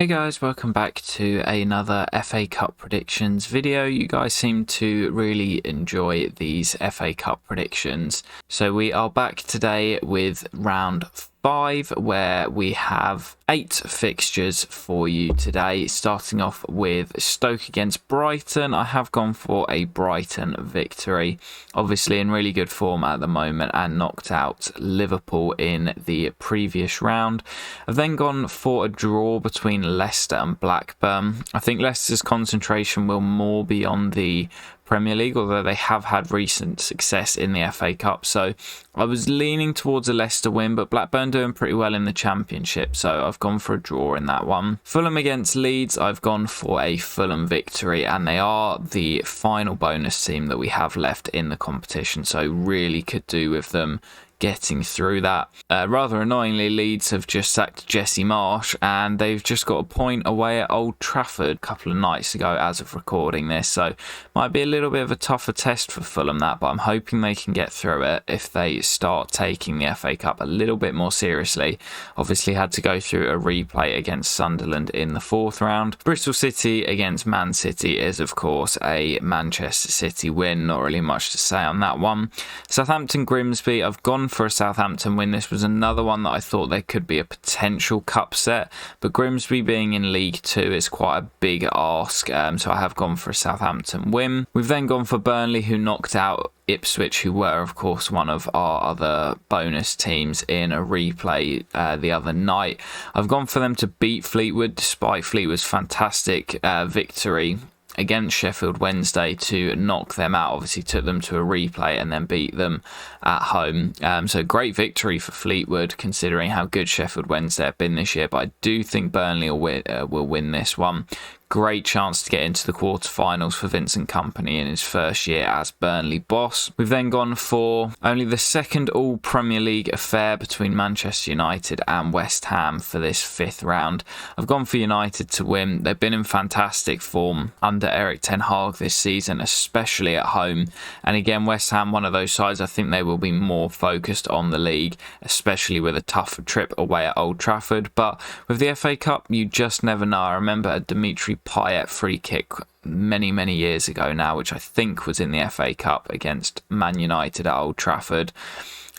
Hey guys, welcome back to another FA Cup predictions video. You guys seem to really enjoy these FA Cup predictions. So we are back today with round 5, where we have 8 fixtures for you today, starting off with Stoke against Brighton. I have gone for a Brighton victory, obviously in really good form at the moment, and knocked out Liverpool in the previous round. I've then gone for a draw between Leicester and Blackburn. I think Leicester's concentration will more be on the Premier League, although they have had recent success in the FA Cup. So I was leaning towards a Leicester win, but Blackburn doing pretty well in the Championship, so I've gone for a draw in that one. Fulham against Leeds, I've gone for a Fulham victory, and they are the final bonus team that we have left in the competition, so really could do with them getting through that. Rather annoyingly, Leeds have just sacked Jesse Marsch, and they've just got a point away at Old Trafford a couple of nights ago as of recording this, so might be a little bit of a tougher test for Fulham, that, but I'm hoping they can get through it if they start taking the FA Cup a little bit more seriously. Obviously had to go through a replay against Sunderland in the 4th round. Bristol City against Man City is of course a Manchester City win, not really much to say on that one. Southampton Grimsby, I've gone for a Southampton win. This was another one that I thought there could be a potential cup set, but Grimsby being in League 2 is quite a big ask, so I have gone for a Southampton win. We've then gone for Burnley, who knocked out Ipswich, who were of course one of our other bonus teams in a replay the other night. I've gone for them to beat Fleetwood, despite Fleetwood's fantastic victory against Sheffield Wednesday to knock them out. Obviously took them to a replay and then beat them at home. So great victory for Fleetwood considering how good Sheffield Wednesday have been this year, but I do think Burnley will win this one. Great chance to get into the quarterfinals for Vincent Kompany in his first year as Burnley boss. We've then gone for only the second all Premier League affair between Manchester United and West Ham for this 5th round. I've gone for United to win. They've been in fantastic form under Erik ten Hag this season, especially at home. And again, West Ham, one of those sides, I think they will be more focused on the league, especially with a tough trip away at Old Trafford. But with the FA Cup, you just never know. I remember Dimitri Payet free kick many years ago now, which I think was in the FA Cup against Man United at Old Trafford.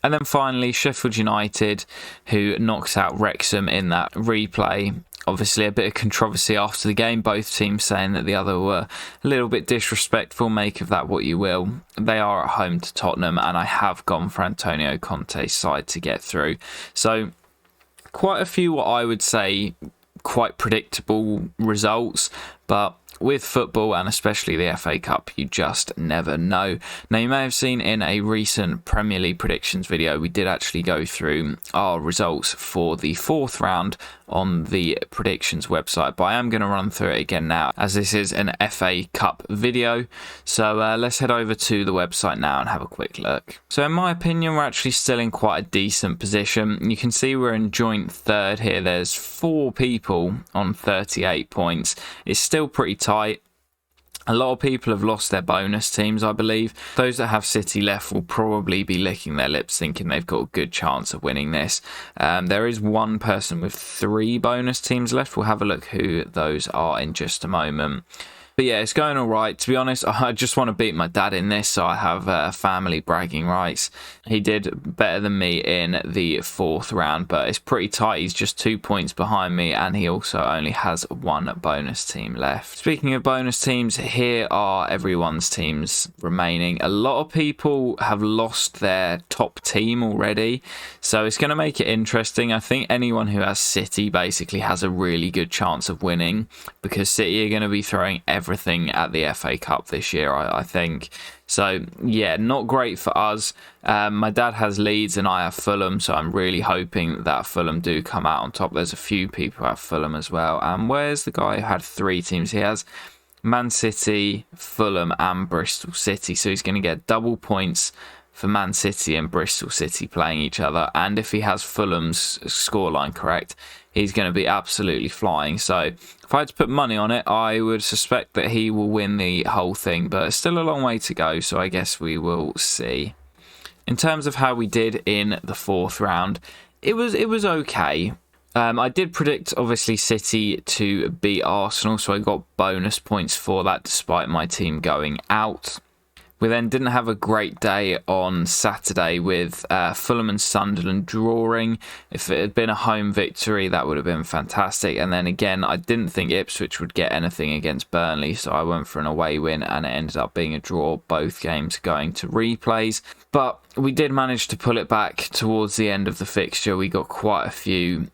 And then finally, Sheffield United, who knocks out Wrexham in that replay. Obviously a bit of controversy after the game, both teams saying that the other were a little bit disrespectful. Make of that what you will. They are at home to Tottenham, and I have gone for Antonio Conte's side to get through. So quite a few, what I would say, quite predictable results, but with football and especially the FA Cup, you just never know. Now, you may have seen in a recent Premier League predictions video, we did actually go through our results for the 4th round on the predictions website, but I am going to run through it again now as this is an FA Cup video. So let's head over to the website now and have a quick look. So in my opinion, we're actually still in quite a decent position. You can see we're in joint 3rd here. There's 4 people on 38 points. It's still pretty tight. A lot of people have lost their bonus teams, I believe. Those that have City left will probably be licking their lips thinking they've got a good chance of winning this. There is one person with 3 bonus teams left. We'll have a look who those are in just a moment. But yeah, it's going all right. To be honest, I just want to beat my dad in this, so I have family bragging rights. He did better than me in the 4th round, but it's pretty tight. He's just 2 points behind me, and he also only has 1 bonus team left. Speaking of bonus teams, here are everyone's teams remaining. A lot of people have lost their top team already, so it's going to make it interesting. I think anyone who has City basically has a really good chance of winning, because City are going to be throwing everything at the FA Cup this year, I think. So yeah, not great for us. My dad has Leeds and I have Fulham, so I'm really hoping that Fulham do come out on top. There's a few people who have Fulham as well. And where's the guy who had 3 teams? He has Man City, Fulham and Bristol City, so he's going to get double points for Man City and Bristol City playing each other. And if he has Fulham's scoreline correct, he's going to be absolutely flying. So if I had to put money on it, I would suspect that he will win the whole thing, but it's still a long way to go, so I guess we will see. In terms of how we did in the 4th round, it was okay. I did predict, obviously, City to beat Arsenal, so I got bonus points for that despite my team going out. We then didn't have a great day on Saturday with Fulham and Sunderland drawing. If it had been a home victory, that would have been fantastic. And then again, I didn't think Ipswich would get anything against Burnley, so I went for an away win and it ended up being a draw, both games going to replays. But we did manage to pull it back towards the end of the fixture. We got quite a few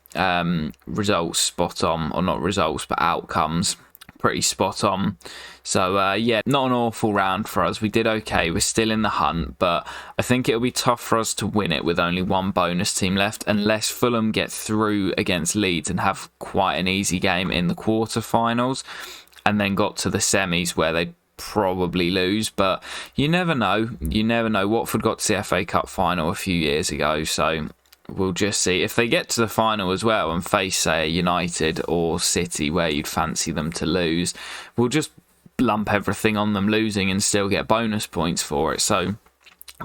results spot on, or not results, but outcomes pretty spot on. So yeah, not an awful round for us. We did okay. We're still in the hunt, but I think it'll be tough for us to win it with only one bonus team left, unless Fulham get through against Leeds and have quite an easy game in the quarterfinals, and then got to the semis where they probably lose. But you never know. You never know. Watford got to the FA Cup final a few years ago, so we'll just see. If they get to the final as well and face, say, United or City, where you'd fancy them to lose, we'll just lump everything on them losing and still get bonus points for it. So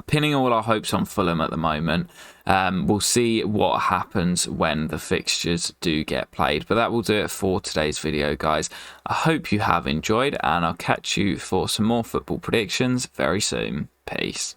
pinning all our hopes on Fulham at the moment. We'll see what happens when the fixtures do get played. But that will do it for today's video, guys. I hope you have enjoyed, and I'll catch you for some more football predictions very soon. Peace.